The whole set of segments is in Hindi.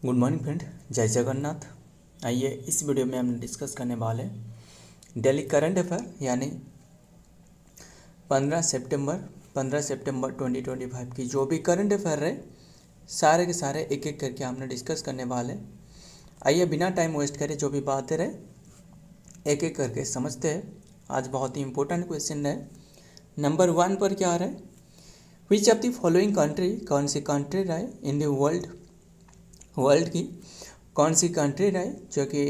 गुड मॉर्निंग फ्रेंड, जय जगन्नाथ। आइए इस वीडियो में हम डिस्कस करने वाले डेली करंट अफेयर यानी 15 सितंबर 2025 की जो भी करंट अफेयर रहे सारे के सारे एक एक करके हमने डिस्कस करने वाले। आइए बिना टाइम वेस्ट करे जो भी बातें रहे एक एक करके समझते हैं। आज बहुत ही इंपॉर्टेंट क्वेश्चन है। नंबर 1 पर क्या आ रहा है, विच ऑफ द फॉलोइंग कंट्री, कौन सी कंट्री रहे इन द वर्ल्ड की कौन सी कंट्री रहे जो कि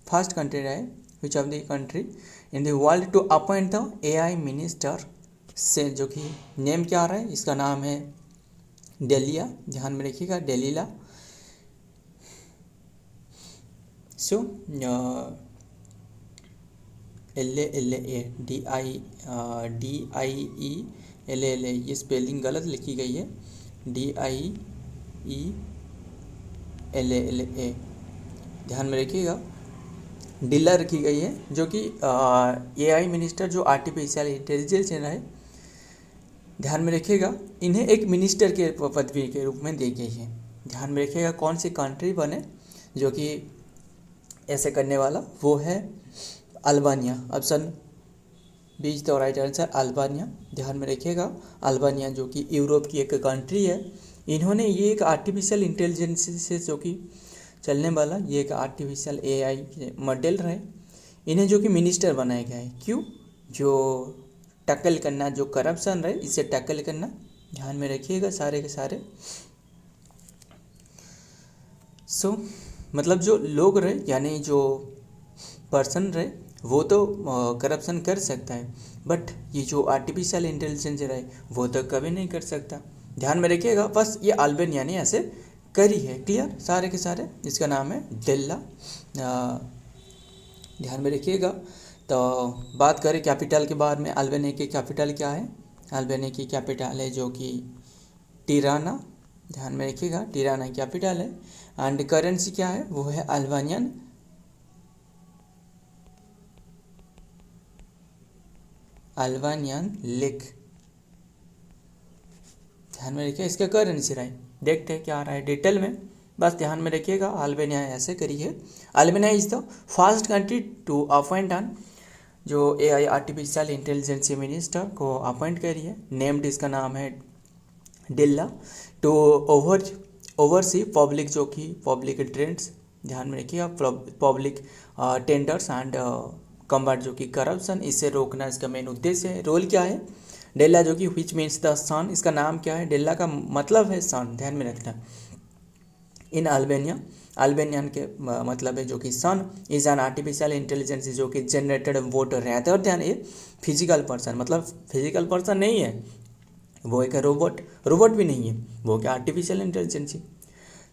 फर्स्ट कंट्री रहे, which of the country in the world to appoint the AI minister, से जो कि नेम क्या आ रहा है, इसका नाम है डेलिया। ध्यान में रखिएगा, डेलीला। सो DIELLA ये स्पेलिंग गलत लिखी गई है। DIELLA ध्यान में रखिएगा, डीला रखी गई है जो कि एआई मिनिस्टर जो आर्टिफिशियल इंटेलिजेंस है। ध्यान में रखिएगा, इन्हें एक मिनिस्टर के पदवी के रूप में दी गई है। ध्यान में रखिएगा कौन सी कंट्री बने जो कि ऐसे करने वाला, वो है Albania. Option B is the right answer, Albania. ध्यान में रखिएगा, अल्बानिया जो कि यूरोप की एक कंट्री है। इन्होंने ये एक आर्टिफिशियल इंटेलिजेंस से जो कि चलने वाला ये एक आर्टिफिशियल एआई मॉडल रहे, इन्हें जो कि मिनिस्टर बनाया गया है। क्यों? जो टैकल करना, जो करप्शन रहे इसे टैकल करना। ध्यान में रखिएगा सारे के सारे। मतलब जो लोग रहे यानी जो पर्सन रहे वो तो करप्शन कर सकता है, बट ये जो आर्टिफिशियल इंटेलिजेंस रहे वो तो कभी नहीं कर सकता। ध्यान में रखिएगा, बस ये अल्बानिया ने ऐसे करी है। क्लियर सारे के सारे। इसका नाम है डेल्ला। ध्यान में रखिएगा। तो बात करें कैपिटल के बारे में, अल्बानिया की कैपिटल क्या है? अल्बानिया की कैपिटल है जो कि टिराना। ध्यान में रखिएगा, टिराना कैपिटल है। एंड करेंसी क्या है? वो है अल्बानियन लेक। ध्यान में रखिए, इसका करेंसी रहा है। देखते हैं क्या आ रहा है डिटेल में, बस ध्यान में रखिएगा। अल्बानिया ऐसे करी है। Albania is the first country to appoint on जो एआई आर्टिफिशियल इंटेलिजेंस मिनिस्टर को अपॉइंट करी है। नेम्ड इसका नाम है डिल्ला टू ओवरसी पब्लिक जो कि पब्लिक ट्रेंड्स। ध्यान में रखिएगा, पब्लिक टेंडर्स एंड कम्बाट जो कि करप्शन, इसे रोकना इसका मेन उद्देश्य है। रोल क्या है? डेल्ला जो कि विच मीन्स द सन, इसका नाम क्या है? डेल्ला का मतलब है सन। ध्यान में रखना। इन अल्बानिया, अल्बानियन के मतलब है जो कि सन इज एन आर्टिफिशियल इंटेलिजेंस जो कि generated vote rather than a physical person. मतलब फिजिकल पर्सन नहीं है वो, एक रोबोट भी नहीं है वो, क्या artificial intelligence.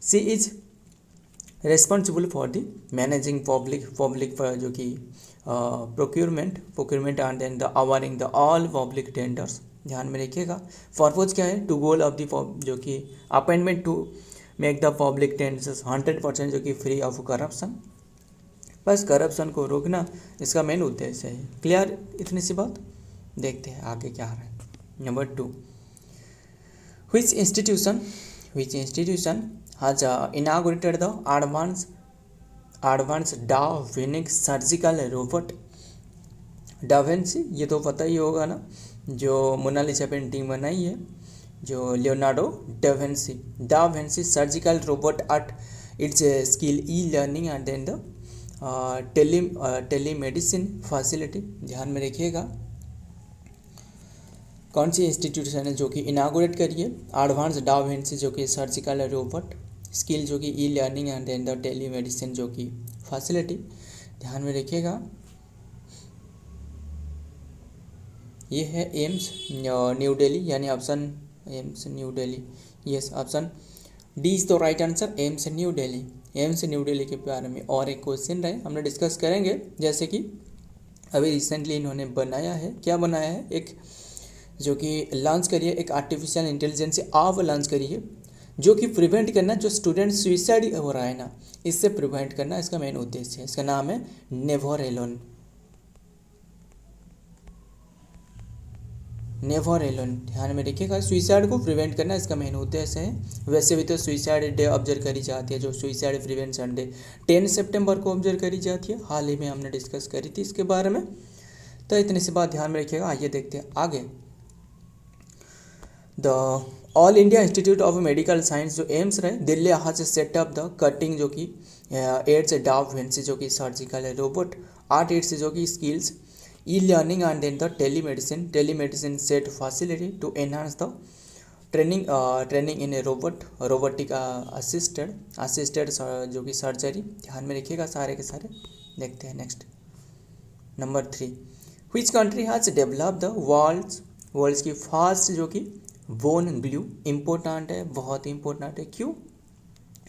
She is responsible for the managing public जो कि procurement and then the awarding the all public tenders. ध्यान में रखिएगा, पर्पज क्या है? टू गोल ऑफ द जो कि appointment to make the public tenders 100% जो कि फ्री ऑफ करप्शन। बस करप्शन को रोकना इसका मेन उद्देश्य है। क्लियर इतनी सी बात। देखते हैं आगे क्या आ रहा है। Number 2, which institution has inaugurated the advanced Da Vinci surgical robot? डा विंसी, ये तो पता ही होगा ना, जो मोनालिसा पेंटिंग बनाई है, जो Leonardo da Vinci surgical robot at its skill e learning and then the telemedicine facility. ध्यान में रखिएगा, कौन सी इंस्टीट्यूशन है जो कि इनागोरेट करिए एडवांस डा विंसी जो कि सर्जिकल रोबोट, स्किल जो कि e learning and then the telemedicine जो कि फैसिलिटी। ध्यान में रखिएगा, ये है एम्स न्यू दिल्ली, यानी option AIIMS new Delhi. Yes, option D is the right answer, AIIMS new Delhi. AIIMS new Delhi के बारे में और एक क्वेश्चन रहे हमने डिस्कस करेंगे, जैसे कि अभी रिसेंटली इन्होंने बनाया है, क्या बनाया है, एक जो कि लॉन्च करिए, एक आर्टिफिशियल इंटेलिजेंस आप लॉन्च करिए जो कि प्रिवेंट करना, जो स्टूडेंट सुइसाइड हो रहा है ना, इससे प्रिवेंट करना इसका मेन उद्देश्य है। इसका नाम है नेवर एलोन। नेवर एलोन, ध्यान में रखिएगा। सुइसाइड को प्रिवेंट करना इसका मेन उद्देश्य है। वैसे भी तो सुइसाइड डे ऑब्जर्व करी जाती है, जो सुइसाइड प्रिवेंशन डे 10 सितंबर को ऑब्जर्व करी जाती है। हाल ही में हमने डिस्कस करी थी इसके बारे में। तो इतनी सी बात ध्यान में रखिएगा। आइए देखते हैं आगे। The all India institute of medical science जो एम्स रहे दिल्ली आज सेटअप द कटिंग जो कि एड्स डाव वेंसी जो कि सर्जिकल रोबोट आर्ट जो कि skills e-learning and then the telemedicine set facility to enhance the training in a robotic assisted जो कि सर्जरी। ध्यान में रखिएगा सारे के सारे। देखते हैं next number 3, which country has develop the world's की फास्ट जो कि बोन ग्लू। इम्पोर्टेंट है, बहुत इंपॉर्टेंट है। क्यों?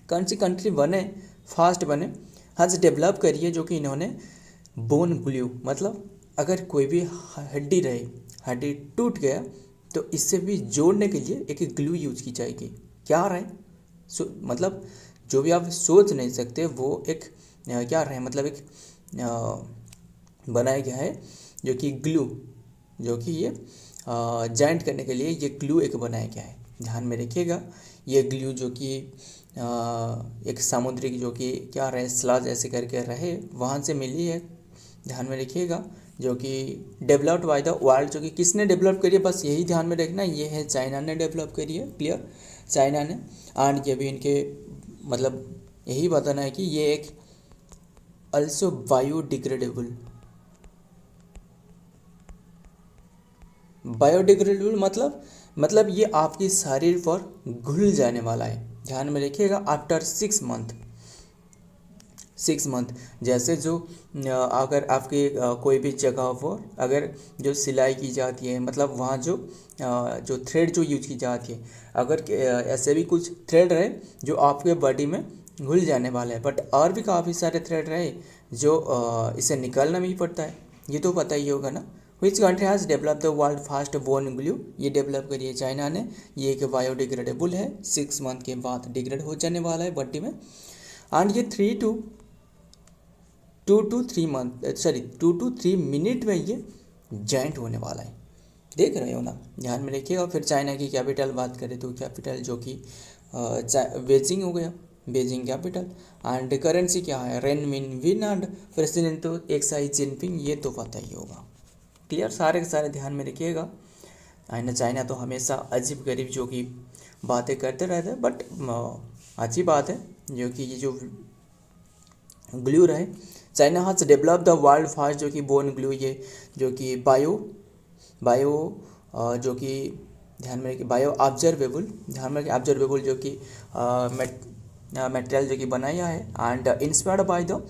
कौन सी कंट्री बने फास्ट बने हैज डेवलप करी है जो कि इन्होंने बोन ग्लू, मतलब अगर कोई भी हड्डी रहे, हड्डी टूट गया तो इससे भी जोड़ने के लिए एक ग्लू यूज की जाएगी। क्या रहे मतलब जो भी आप सोच नहीं सकते वो एक क्या रहे, मतलब एक बनाया गया है जो कि ग्लू, जो कि ये जॉइंट करने के लिए ये ग्लू एक बनाया गया है। ध्यान में रखिएगा। ये ग्लू जो कि एक सामुद्रिक जो कि क्या रहे स्लज ऐसे करके रहे वहाँ से मिली है। ध्यान में रखिएगा। जो कि डेवलप्ड बाय द वर्ल्ड, जो कि किसने डेवलप करी है, बस यही ध्यान में रखना, ये है चाइना ने डेवलप करी है। क्लियर? चाइना ने। एंड ये भी इनके मतलब यही बताना है कि ये एक अल्सो बायोडिग्रेडेबल मतलब ये आपकी शरीर पर घुल जाने वाला है। ध्यान में रखिएगा। आफ्टर 6 मंथ जैसे जो अगर आपके कोई भी जगह पर अगर जो सिलाई की जाती है, मतलब वहाँ जो थ्रेड जो यूज की जाती है, अगर ऐसे भी कुछ थ्रेड रहे जो आपके बॉडी में घुल जाने वाला है, बट और भी काफ़ी सारे थ्रेड रहे जो इसे निकालना भी पड़ता है। ये तो पता ही होगा ना। Which country has develop the world fast bone glue. ये डेवलप करी है चाइना ने। ये एक बायोडिग्रेडेबल है, 6 मंथ के बाद डिग्रेड हो जाने वाला है बॉडी में। एंड ये 2 to 3 मिनट में ये जॉइंट होने वाला है। देख रहे हो ना? ध्यान में रखिएगा। फिर चाइना की कैपिटल बात करें तो कैपिटल जो कि बेजिंग हो गया, बेजिंग कैपिटल। एंड करेंसी क्या है? रेनमिनविन। एंड प्रेसिडेंट तो एक्साई जिनपिंग, ये तो पता ही होगा। क्लियर? सारे के सारे ध्यान में रखिएगा। एंड चाइना तो हमेशा अजीब गरीब जो कि बातें करते रहते हैं, बट अच्छी बात है जो कि ये जो ग्लू रहे। China has develop the world fast जो कि बोन ग्लू, ये जो कि बायो जो कि ध्यान में रखिए बायो ऑब्जर्वेबल, ध्यान में रखिए ऑब्जर्वेबल जो कि मटेरियल जो कि बनाया है। And inspired by the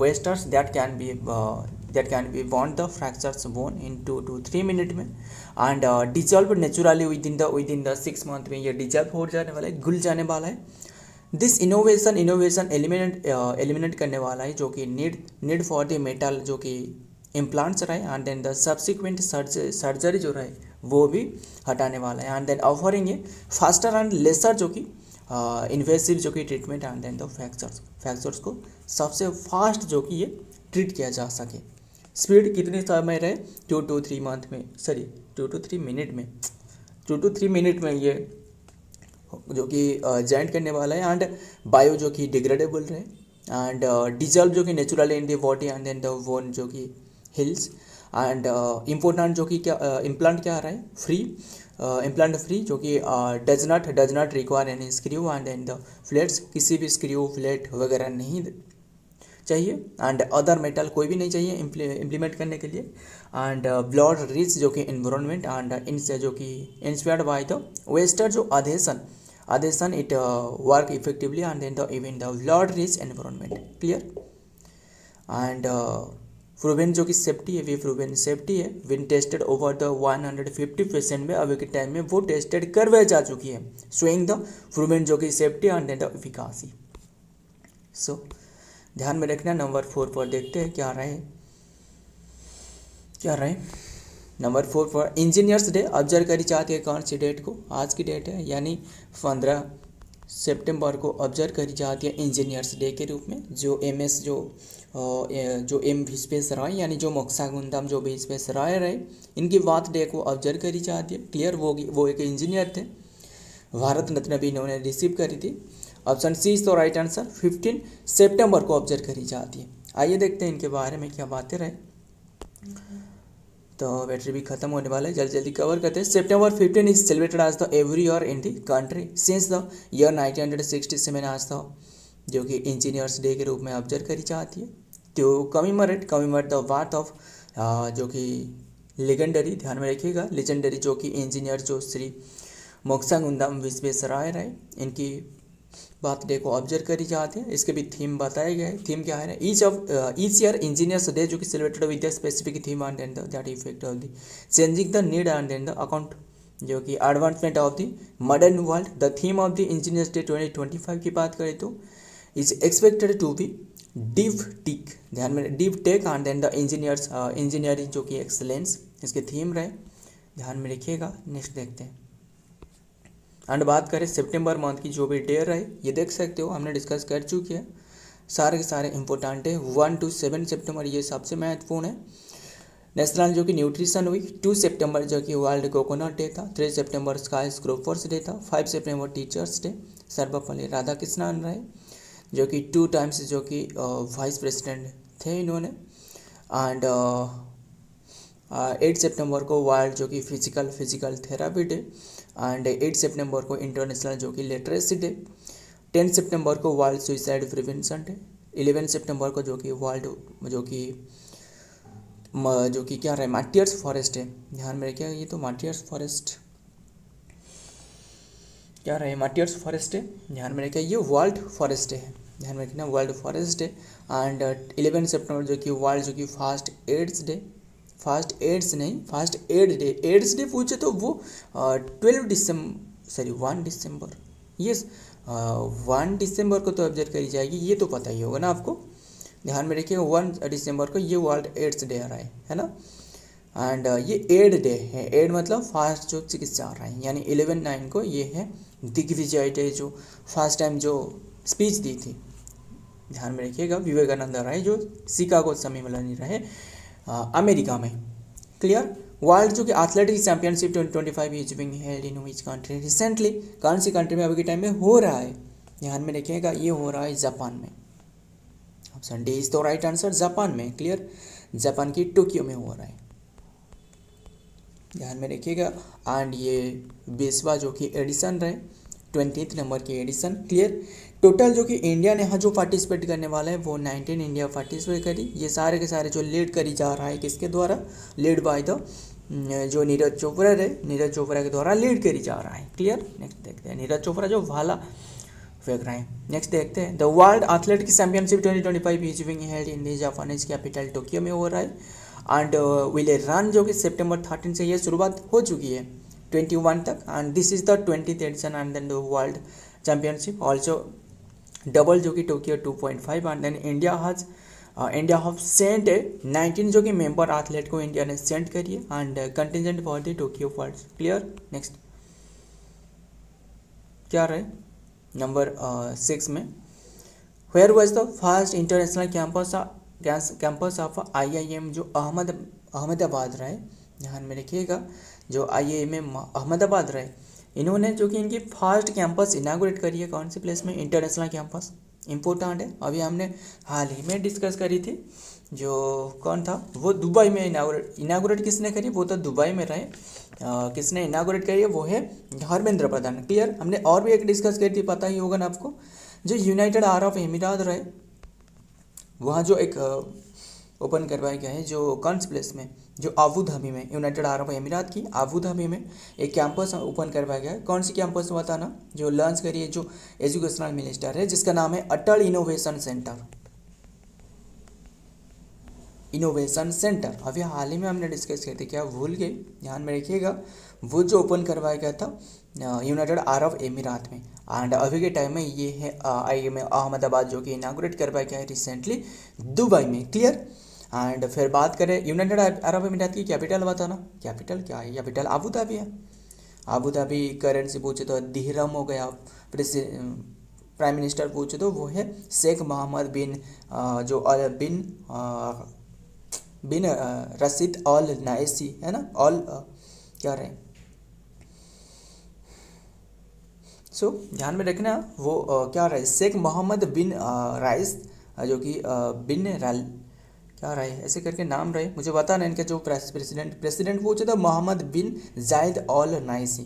wasters that can be bond the fractures bone in 2 to 3 minute में। And dissolve naturally within the 6 month में ये डिजॉल्व हो जाने वाला है, घुल जाने वाला है। दिस इनोवेशन एलिमिनेट करने वाला है जो कि नीड फॉर द मेटल जो कि इम्प्लांट्स रहे। And then the subsequent surgery जो रहे वो भी हटाने वाला है। And then offering a faster and lesser जो कि इन्वेसिव जो कि treatment. And then the fractures को सबसे फास्ट जो कि ये ट्रीट किया जा सके। स्पीड कितने समय रहे? 2 to 3 मिनट में ये जो कि जॉइंट करने वाला है। एंड बायो जो कि डिग्रेडेबल रहे। एंड डिजॉल्व जो कि naturally in the body. And then the bone जो कि हिल्स। एंड इम्पोर्टेंट जो कि क्या इम्प्लांट क्या आ रहा है? फ्री इम्प्लांट फ्री जो कि does not require any screw. And then the flats, किसी भी स्क्रू फ्लेट वगैरह नहीं चाहिए। एंड अदर मेटल कोई भी नहीं चाहिए इम्प्लीमेंट करने के लिए। एंड ब्लड रिच जो कि इन्वायरमेंट। एंड इनसे जो कि इंस्पायर्ड बाय द वेस्टर्न जो adhesion it work effectively and then the even the blood rich environment. Clear? And proven जो कि सेफ्टी है, वे प्रूवन सेफ्टी है। विन टेस्टेड ओवर द 150% में अभी के टाइम में वो टेस्टेड करवाई जा चुकी है, शोइंग द प्रूवन जो कि सेफ्टी एंड देन द एफिकासी। सो ध्यान में रखना। नंबर 4 पर देखते हैं क्या रहे। नंबर 4 पर इंजीनियर्स डे ऑब्जर्व करी जाती है कौन सी डेट को? आज की डेट है, यानी 15 सितंबर को ऑब्जर्व करी जाती है इंजीनियर्स डे के रूप में। जो एमएस जो एम विश्वेश्वरैया यानी जो मोक्षागुंडम जो विश्वेश्वरैया रहे, इनकी बर्थडे को ऑब्जर्व करी जाती है। क्लियर, वो एक इंजीनियर थे, भारत रत्न भी इन्होंने रिसीव करी थी। ऑप्शन सी इज तो राइट आंसर। 15 सितंबर को ऑब्जर्व करी जाती है। आइए देखते हैं इनके बारे में क्या बातें रहे। तो बैटरी भी खत्म होने वाला है, जल्दी जल्दी कवर करते हैं। सितंबर 15 इज सेलिब्रेटेड आज the every year in the country since the year 1967 आज द जो कि इंजीनियर्स डे के रूप में ऑब्जर्व करी जाती है। तो कमीमोरेट द बर्थ ऑफ जो कि लेजेंडरी, ध्यान में रखिएगा, लेजेंडरी जो कि इंजीनियर जो श्री मोक्षागुंडम विश्वेश्वरैया रहे, इनकी बर्थडे को ऑब्जर्व करी जाती है। इसके भी थीम बताए गए। थीम क्या है? ईच ईयर इंजीनियर्स डे जो कि celebrated with the specific theme and then that effect of the changing the need and then the account जो कि advancement of the modern world. The theme of the engineers day 2025 की बात करें तो is expected to be deep tech, ध्यान में deep tech and then the engineering जो कि एक्सलेंस इसके थीम रहे, ध्यान में रखिएगा। नेक्स्ट देखते हैं। एंड बात करें सितंबर मंथ की जो भी डे रहे, ये देख सकते हो हमने डिस्कस कर चुके हैं, सारे के सारे इंपॉर्टेंट है। 1 to 7 सितंबर ये सबसे महत्वपूर्ण है। नेशनल जो कि न्यूट्रिशन वीक, 2 सितंबर जो कि वर्ल्ड कोकोनट डे था, 3 सितंबर स्काई स्क्रोपर्स डे था, 5 सितंबर टीचर्स डे सर्वपल्ली राधाकृष्णन रहे जो कि 2 टाइम्स जो कि वाइस प्रेसिडेंट थे इन्होंने। एंड 8 सितंबर को वर्ल्ड जो कि फिजिकल थेरापी डे एंड 8 सितंबर को इंटरनेशनल जो कि लिटरेसी डे, 10 सितंबर को वर्ल्ड सुइसाइड प्रिवेंशन डे, 11 सितंबर को जो कि वर्ल्ड जो कि क्या रहे मार्टियर्स फॉरेस्ट डे, ध्यान में रखिएगा। ये तो मार्टियर्स फॉरेस्ट क्या रहे मार्टियर्स फॉरेस्ट डे, ध्यान में रखिएगा। ये वर्ल्ड फॉरेस्ट डे है, ध्यान में रखना वर्ल्ड फॉरेस्ट डे। एंड 11 सितंबर जो कि वर्ल्ड जो कि first aids day, first aids नहीं first aid day, aids day पूछे तो वो 1 दिसंबर, यस 1 दिसंबर को तो ऑब्जर्व करी जाएगी, ये तो पता ही होगा ना आपको, ध्यान में रखिएगा। 1 दिसंबर को ये वर्ल्ड एड्स डे आ रहा है ना। एंड ये एड डे है, एड मतलब फास्ट जो चिकित्सा आ रहा है, यानी 11/9 को ये है दिग्विजय डे, जो फर्स्ट टाइम जो स्पीच दी थी, ध्यान में रखिएगा, विवेकानंद राय जो शिकागो सम्मेलन रहे अमेरिका में। क्लियर। वर्ल्ड जो कि athletics championship 2025 is being held in which country recently, कौन सी कंट्री में अभी के टाइम में हो रहा है, ध्यान में रखिएगा, ये हो रहा है जापान में। ऑप्शन डी इज तो राइट आंसर, जापान में। क्लियर, जापान की टोक्यो में हो रहा है, ध्यान में रखिएगा। एंड ये 20वां जो कि एडिशन रहे, 20th नंबर की एडिशन। क्लियर। टोटल जो कि इंडिया ने यहाँ जो पार्टिसिपेट करने वाला है वो 19 इंडिया पार्टिसिपेट करी। ये सारे के सारे जो लीड करी जा रहा है किसके द्वारा, लीड बाय द जो नीरज चोपड़ा रहे, नीरज चोपड़ा के द्वारा लीड करी जा रहा है। क्लियर। नेक्स्ट देखते हैं, नीरज चोपड़ा जो भाला फेंक रहे हैं। नेक्स्ट देखते हैं, the world athletics championship 2025 is being held in the Japanese capital Tokyo में हो रहा है। एंड विल रन जो कि सितंबर 13 से ये शुरुआत हो चुकी है 21 तक। And this is the 20th edition and then the world championship also double जो कि Tokyo 2.5 and then India have sent 19 जो कि मेंबर एथलीट को इंडिया ने सेंड करी है and contingent for the Tokyo world. Clear. Next क्या रहे नंबर 6 में, where was the first international campus of IIM जो अहमदाबाद रहे, ध्यान में रखिएगा, जो IIM अहमदाबाद रहे, इन्होंने जो कि इनकी फर्स्ट कैंपस इनागोरेट करी है कौन से प्लेस में, इंटरनेशनल कैंपस। इंपॉर्टेंट है, अभी हमने हाल ही में डिस्कस करी थी, जो कौन था वो दुबई में इनागोरेट किसने करी, वो तो दुबई में रहे। किसने इनागोरेट करी है, वो है धर्मेंद्र प्रधान। क्लियर। हमने और भी एक डिस्कस करी थी, पता ही होगा ना आपको, जो यूनाइटेड अरब अमीरात रहे, वहाँ जो एक ओपन करवाया गया है जो कौन से प्लेस में, जो अबू धाबी में, यूनाइटेड अरब अमीरात की अबू धाबी में एक कैंपस ओपन करवाया गया है। कौन सी कैंपस बताना, जो लॉन्च करी है जो एजुकेशनल मिनिस्टर है, जिसका नाम है अटल इनोवेशन सेंटर। इनोवेशन सेंटर अभी हाल ही में हमने डिस्कस किए थे, क्या भूल गए, ध्यान में रखिएगा। वो जो ओपन करवाया गया था यूनाइटेड अरब अमीरात में, एंड अभी के टाइम में ये है IIM अहमदाबाद जो कि इनागोरेट करवाया गया है रिसेंटली दुबई में। क्लियर। एंड फिर बात करें यूनाइटेड अरब अमीरात की कैपिटल बताना, कैपिटल क्या है, कैपिटल अबू धाबी है। अबू धाबी करेंसी पूछे तो दिहरम हो गया। प्राइम मिनिस्टर पूछे तो वो है शेख मोहम्मद बिन जो बिन रशीद अल नाइसी है ना, ऑल क्या रहे। सो ध्यान में रखना वो क्या रहा है, शेख मोहम्मद बिन राइस जो कि बिन राल क्या रहा है ऐसे करके नाम रहे, मुझे पता नहीं इनके जो प्रेसिडेंट पूछे तो मोहम्मद बिन जायद अल नाइसी।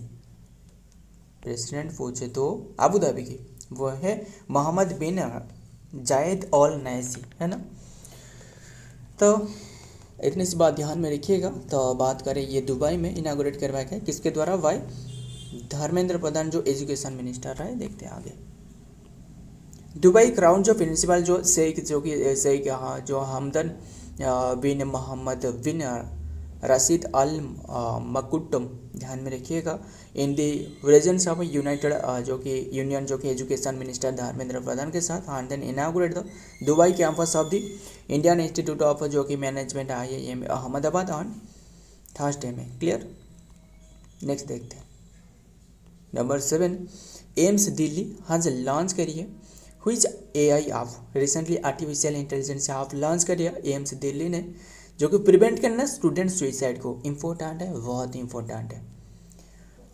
प्रेसिडेंट पूछे तो अबू धाबी की वो है मोहम्मद बिन जायद अल नाइसी है ना। तो इतनी सी बात ध्यान में रखिएगा। तो बात करें ये दुबई में इनागोरेट करवाया गया किसके द्वारा, वाई धर्मेंद्र प्रधान जो एजुकेशन मिनिस्टर रहे। देखते हैं आगे। दुबई क्राउन जो प्रिंसिपल जो शेख जो कि शेख जो हमदन बिन मोहम्मद बिन रशीद अल मकुटम, ध्यान में रखिएगा, इन दी प्रेजेंस ऑफ यूनाइटेड जो कि यूनियन जो कि एजुकेशन मिनिस्टर धर्मेंद्र प्रधान के साथ and then inaugurate the Dubai campus of the Indian institute of जो कि management IIM Ahmedabad on Thursday में। क्लियर। नेक्स्ट देखते हैं number 7, AIIMS Delhi has launch करिए हुईज AI आप रिसेंटली आर्टिफिशियल इंटेलिजेंस आप लॉन्च करिए एम्स दिल्ली ने, जो कि प्रिवेंट करना स्टूडेंट सुइसाइड को। इम्पोर्टेंट है, बहुत इम्पोर्टेंट है।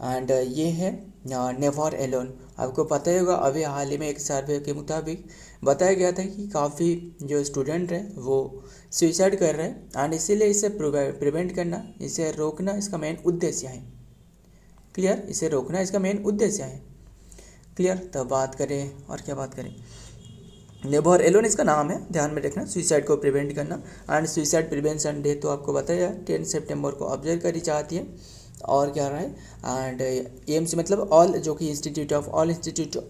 एंड ये है नेवर एलोन। आपको पता ही होगा अभी हाल ही में एक सर्वे के मुताबिक बताया गया था कि काफ़ी जो स्टूडेंट हैं वो सुइसाइड कर रहे हैं एंड इसीलिए इसे प्रिवेंट करना, इसे रोकना इसका मेन उद्देश्य है। क्लियर, इसे रोकना इसका मेन उद्देश्य है। क्लियर। तो बात करें और क्या बात करें, नेवर एलोन इसका नाम है, ध्यान में रखना, सुइसाइड को प्रिवेंट करना एंड सुइसाइड प्रिवेंशन डे तो आपको बताया 10 सितंबर को ऑब्जर्व करी जाती है। और क्या रहा है एंड एम्स मतलब ऑल जो कि institute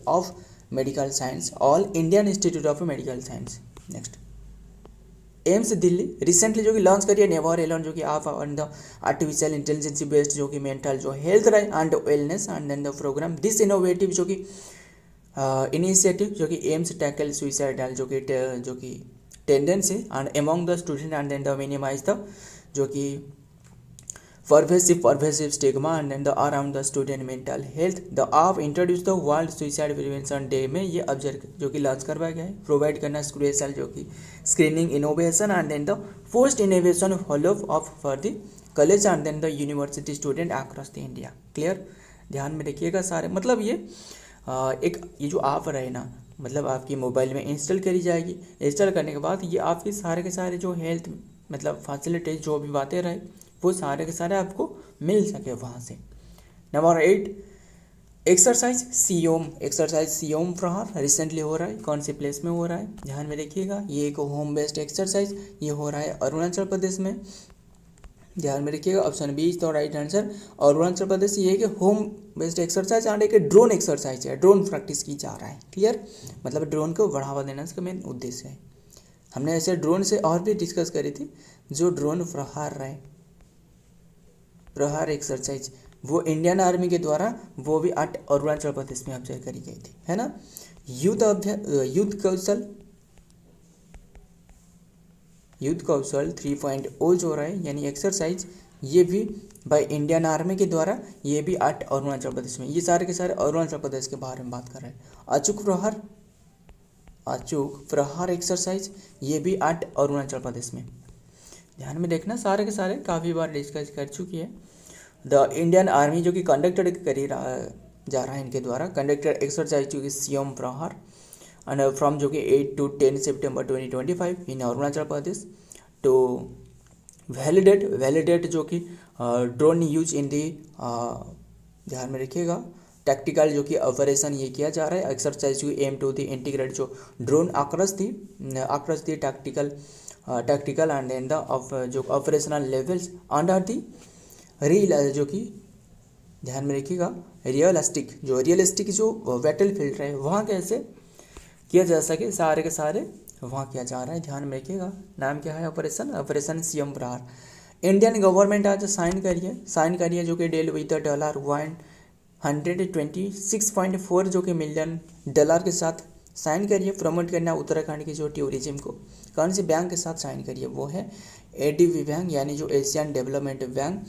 of medical science, all Indian institute of medical science. Next AIIMS Delhi recently जो कि लॉन्च करिए नेवर एलोन, जो कि आप on the artificial intelligence based जो कि मेंटल जो हेल्थ रहे and wellness and then the programme this innovative जो कि इनिशिएटिव जो कि एम्स टैकल सुइसाइडल जो कि tendency and among the student and then the minimise the जो कि pervasive stigma and then the around the student mental health. The आप introduce the world suicide prevention day में ये ऑब्जर्व जो कि लॉन्च करवाया गया है, प्रोवाइड करना स्टूडेंट जो कि screening innovation and then the post innovation follow up for the college and then the university student across the India. Clear, ध्यान में रखिएगा सारे, मतलब ये एक ये जो आप रहे ना, मतलब आपकी मोबाइल में इंस्टॉल करी जाएगी। इंस्टॉल करने के बाद ये आपके सारे के सारे जो हेल्थ मतलब फैसिलिटीज जो भी बातें रहे वो सारे के सारे आपको मिल सके वहाँ से। नंबर 8 एक्सरसाइज सियोम प्रहार रिसेंटली हो रहा है, कौन से प्लेस में हो रहा है, ध्यान में रखिएगा। ये एक होम बेस्ड एक्सरसाइज ये हो रहा है अरुणाचल प्रदेश में, ध्यान में रखिएगा। Option B is the right answer. Arunachal Pradesh ये कि होम बेस्ड एक्सरसाइज एंड एक ड्रोन एक्सरसाइज है, ड्रोन प्रैक्टिस की जा रहा है। क्लियर, मतलब ड्रोन को बढ़ावा देना इसका मेन उद्देश्य है। हमने ऐसे ड्रोन से और भी डिस्कस करी थी, जो ड्रोन प्रहार एक्सरसाइज वो इंडियन आर्मी के द्वारा वो भी अरुणाचल प्रदेश में ऑब्जर्व करी गई थी, है ना। युद्ध कौशल 3.0 जो रहा है यानी एक्सरसाइज, ये भी बाय इंडियन आर्मी के द्वारा, ये भी अरुणाचल प्रदेश में, ये सारे के सारे अरुणाचल प्रदेश के बारे में बात कर रहे हैं। अचूक प्रहार एक्सरसाइज ये भी अरुणाचल प्रदेश में, ध्यान में देखना, सारे के सारे काफ़ी बार डिस्कस कर चुकी है। द इंडियन आर्मी जो कि कंडक्टेड कर जा रहा है इनके द्वारा कंडक्टेड एक्सरसाइज जो कि सियोम प्रहार एंड फ्रॉम जो कि 8 to 10 सितंबर 2025 in Arunachal Pradesh to validate जो कि ड्रोन यूज इन दी, ध्यान में रखिएगा, टैक्टिकल जो कि ऑपरेशन ये किया जा रहा है। Exercise you aim to the integrate जो drone across the tactical and then the जो operational levels under the real जो कि, ध्यान में रखिएगा, रियलिस्टिक जो बैटल फील्ड रहे वहाँ कैसे किया जा सके, सारे के सारे वहाँ किया जा रहा है, ध्यान में रखिएगा। नाम क्या है, ऑपरेशन सियोम प्रहार। इंडियन गवर्नमेंट आज साइन करिए जो कि डील विद $126.4 जो कि मिलियन डॉलर के साथ साइन करिए, प्रमोट करना उत्तराखंड की जो टूरिज्म को। कौन सी बैंक के साथ साइन करिए, वो है ADB बैंक, यानी जो एशियन डेवलपमेंट बैंक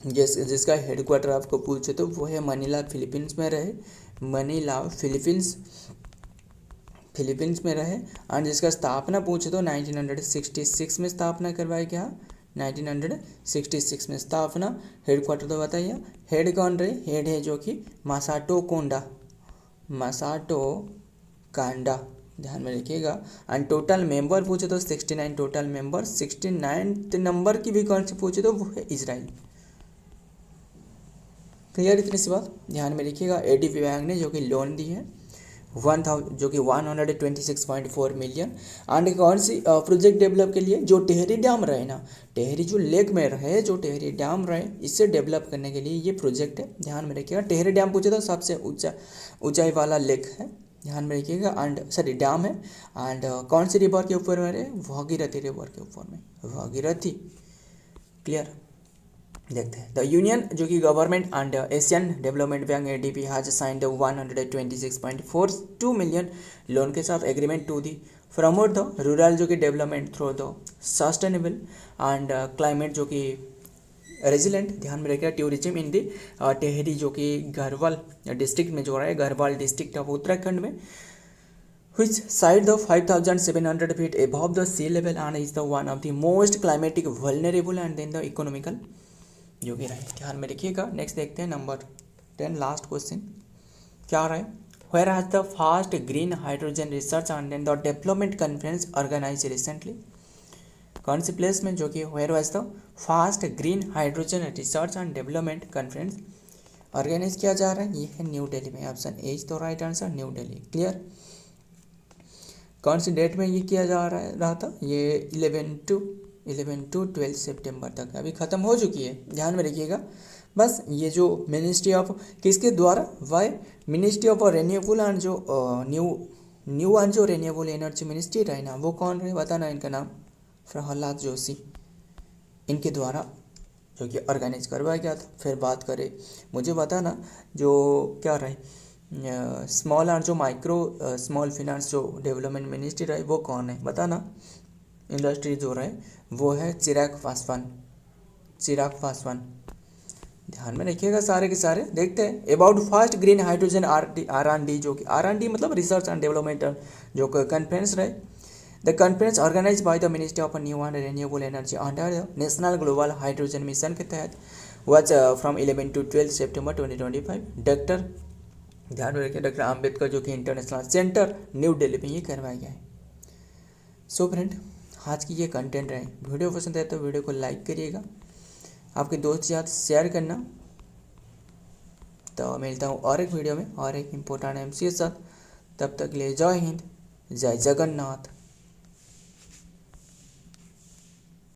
जिसका हेडक्वार्टर आपको पूछे तो वो है मनीला फिलीपींस में रहे, मनीला फिलीपींस में रहे। और जिसका स्थापना पूछे तो 1966 में स्थापना करवाया गया, 1966 में स्थापना। हेडक्वार्टर तो बताइए, हेड कौन रहे, हेड है जो कि मासाटो कांडा, ध्यान में रखिएगा। एंड टोटल मेंबर पूछे तो 69 टोटल मेंबर, 69 नंबर की भी कौन से पूछे तो वो है इजराइल। क्लियर इतनी सी बात, ध्यान में रखिएगा। एडीबी बैंक ने जो कि लोन दी है 126.4 मिलियन। एंड कौन सी प्रोजेक्ट डेवलप के लिए, जो टेहरी डैम रहे ना, टेहरी जो लेक में रहे, जो टेहरी डैम रहे, इससे डेवलप करने के लिए ये प्रोजेक्ट है, ध्यान में रखिएगा। टेहरी डैम पूछे तो सबसे ऊंचाई वाला लेक है, ध्यान में रखिएगा। एंड सॉरी डैम है। एंड कौन सी रिवर के ऊपर में रहे, भागीरथी रिवर के ऊपर में, भागीरथी। क्लियर, देखते हैं। द यूनियन जो कि government and Asian development bank ADB has signed 126.42 million loan के साथ agreement to the promote the rural जो कि development through the sustainable and climate जो कि रेजिलेंट, ध्यान में रखिएगा। टूरिज्म इन दी टेहरी जो कि गढ़वाल डिस्ट्रिक्ट में जो रहा है, गढ़वाल डिस्ट्रिक्ट ऑफ उत्तराखंड में, which site the 5,700 feet above the sea level and is the one of the most climatic vulnerable and then the economical जो भी रहे, ध्यान में रखिएगा। नेक्स्ट देखते हैं नंबर 10 लास्ट क्वेश्चन क्या रहा है। Where has the first green hydrogen research and then the development conference organise recently, कौन सी प्लेस में, जो कि where has the first green hydrogen research and development conference organise किया जा रहा है, ये है न्यू दिल्ली में। Option A is the right answer, new Delhi. Clear, कौन सी डेट में ये किया जा रहा था, ये 11 to 12 सितंबर तक अभी ख़त्म हो चुकी है, ध्यान में रखिएगा। बस ये जो मिनिस्ट्री ऑफ किसके द्वारा, by ministry of renewable and जो न्यू एंड जो रेन्यूएबल एनर्जी मिनिस्ट्री रहे ना, वो कौन रहे बताना, इनका नाम प्रहलाद जोशी, इनके द्वारा जो कि ऑर्गेनाइज करवाया गया था। फिर बात करें, मुझे बताना जो क्या रहे स्मॉल एंड जो माइक्रो स्मॉल फाइनेंस जो डेवलपमेंट मिनिस्ट्री रहे वो कौन है बताना। इंडस्ट्री जो रहे वो है चिराग पासवान, ध्यान में रखिएगा सारे के सारे। देखते हैं about first green hydrogen R&D जो कि R&D मतलब रिसर्च एंड डेवलपमेंट जो कॉन्फ्रेंस रहे। The conference organise by the ministry of new and renewable energy under the national global hydrogen mission के तहत वाज फ्रॉम 11 to 12 सितंबर 2025। डॉक्टर, ध्यान में रखिए, डॉक्टर आम्बेडकर जो कि इंटरनेशनल सेंटर न्यू दिल्ली में ये करवाया गया है। सो फ्रेंड, आज की ये कंटेंट रहे। वीडियो पसंद आए तो वीडियो को लाइक करिएगा, आपके दोस्त के साथ शेयर करना। तो मिलता हूँ और एक वीडियो में और एक इम्पोर्टेंट MC के साथ। तब तक के लिए जय हिंद, जय जगन्नाथ।